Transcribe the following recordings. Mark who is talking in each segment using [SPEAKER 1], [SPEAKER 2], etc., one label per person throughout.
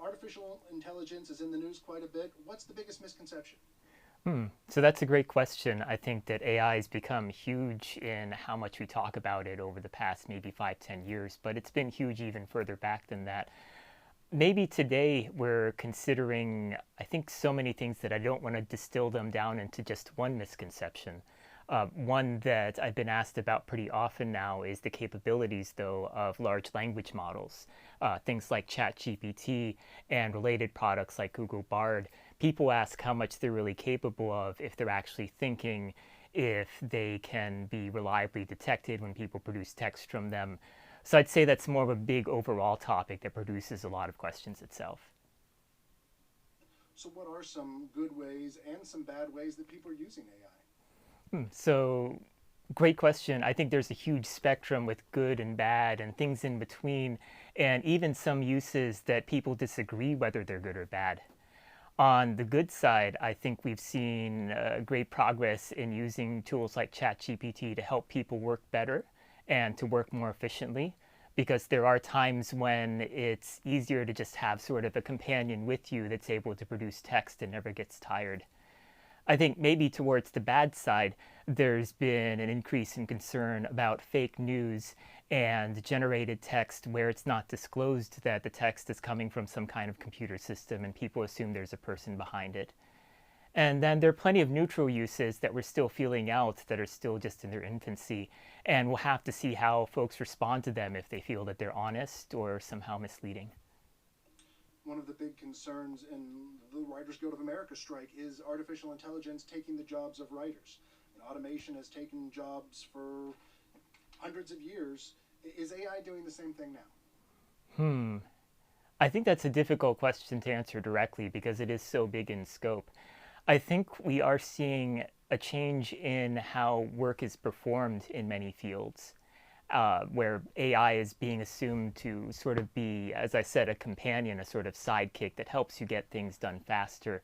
[SPEAKER 1] Artificial intelligence is in the news quite a bit. What's the biggest misconception?
[SPEAKER 2] So that's a great question. I think that AI has become huge in how much we talk about it over the past maybe 5, 10 years, but it's been huge even further back than that. Maybe today we're considering, I think, so many things that I don't want to distill them down into just one misconception. One that I've been asked about pretty often now is the capabilities, though, of large language models. Things like ChatGPT and related products like Google Bard. People ask how much they're really capable of, if they're actually thinking, if they can be reliably detected when people produce text from them. So I'd say that's more of a big overall topic that produces a lot of questions itself.
[SPEAKER 1] So, what are some good ways and some bad ways that people are using AI?
[SPEAKER 2] So, great question. I think there's a huge spectrum with good and bad and things in between, and even some uses that people disagree whether they're good or bad. On the good side, I think we've seen great progress in using tools like ChatGPT to help people work better and to work more efficiently, because there are times when it's easier to just have sort of a companion with you that's able to produce text and never gets tired. I think maybe towards the bad side, there's been an increase in concern about fake news and generated text where it's not disclosed that the text is coming from some kind of computer system and people assume there's a person behind it. And then there are plenty of neutral uses that we're still feeling out that are still just in their infancy. And we'll have to see how folks respond to them if they feel that they're honest or somehow misleading.
[SPEAKER 1] One of the big concerns in the Writers Guild of America strike is artificial intelligence taking the jobs of writers. And automation has taken jobs for hundreds of years. Is AI doing the same thing now?
[SPEAKER 2] I think that's a difficult question to answer directly because it is so big in scope. I think we are seeing a change in how work is performed in many fields, where AI is being assumed to sort of be, as I said, a companion, a sort of sidekick that helps you get things done faster.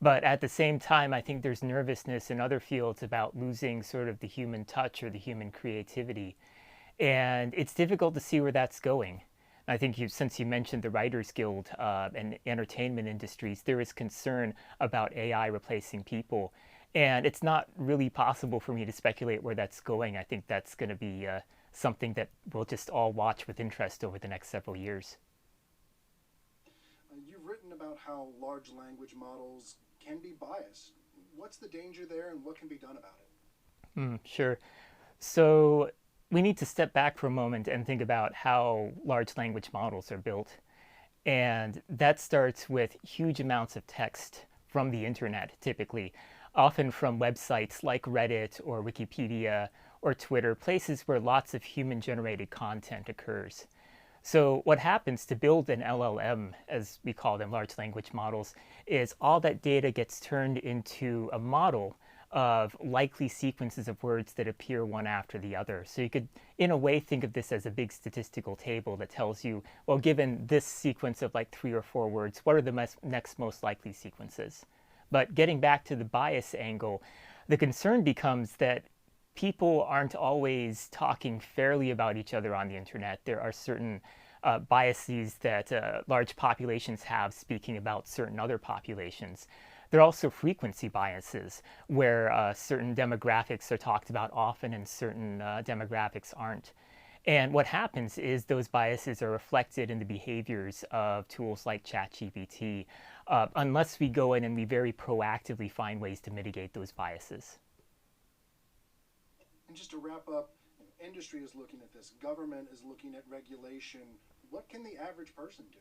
[SPEAKER 2] But at the same time, I think there's nervousness in other fields about losing sort of the human touch or the human creativity. And it's difficult to see where that's going. I think since you mentioned the Writers Guild and entertainment industries, there is concern about AI replacing people. And it's not really possible for me to speculate where that's going. I think that's going to be something that we'll just all watch with interest over the next several years.
[SPEAKER 1] You've written about how large language models can be biased. What's the danger there and what can be done about it?
[SPEAKER 2] Sure. So we need to step back for a moment and think about how large language models are built. And that starts with huge amounts of text from the internet, typically, often from websites like Reddit or Wikipedia or Twitter, places where lots of human generated content occurs. So, what happens to build an LLM, as we call them, large language models, is all that data gets turned into a model of likely sequences of words that appear one after the other. So you could, in a way, think of this as a big statistical table that tells you, well, given this sequence of like 3 or 4 words, what are the next most likely sequences? But getting back to the bias angle, the concern becomes that people aren't always talking fairly about each other on the internet. There are certain biases that large populations have speaking about certain other populations. There are also frequency biases where certain demographics are talked about often and certain demographics aren't. And what happens is those biases are reflected in the behaviors of tools like ChatGPT, unless we go in and we very proactively find ways to mitigate those biases.
[SPEAKER 1] And just to wrap up, industry is looking at this, government is looking at regulation. What can the average person do?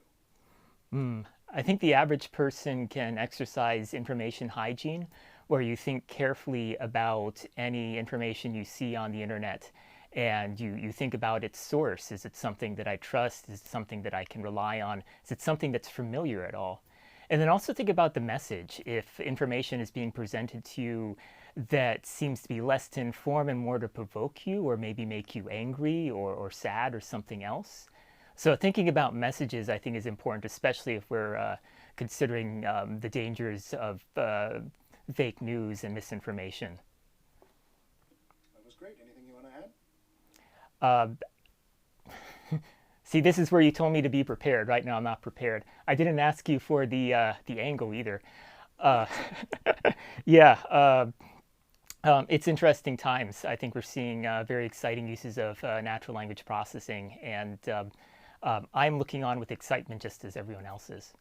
[SPEAKER 2] I think the average person can exercise information hygiene, where you think carefully about any information you see on the internet and you think about its source. Is it something that I trust? Is it something that I can rely on? Is it something that's familiar at all? And then also think about the message. If information is being presented to you that seems to be less to inform and more to provoke you, or maybe make you angry or sad or something else. So thinking about messages, I think, is important, especially if we're considering the dangers of fake news and misinformation.
[SPEAKER 1] That was great. Anything you want to add?
[SPEAKER 2] Uh, See, this is where you told me to be prepared. Right now, I'm not prepared. I didn't ask you for the angle either. Uh, yeah, it's interesting times. I think we're seeing very exciting uses of natural language processing, and I'm looking on with excitement just as everyone else is.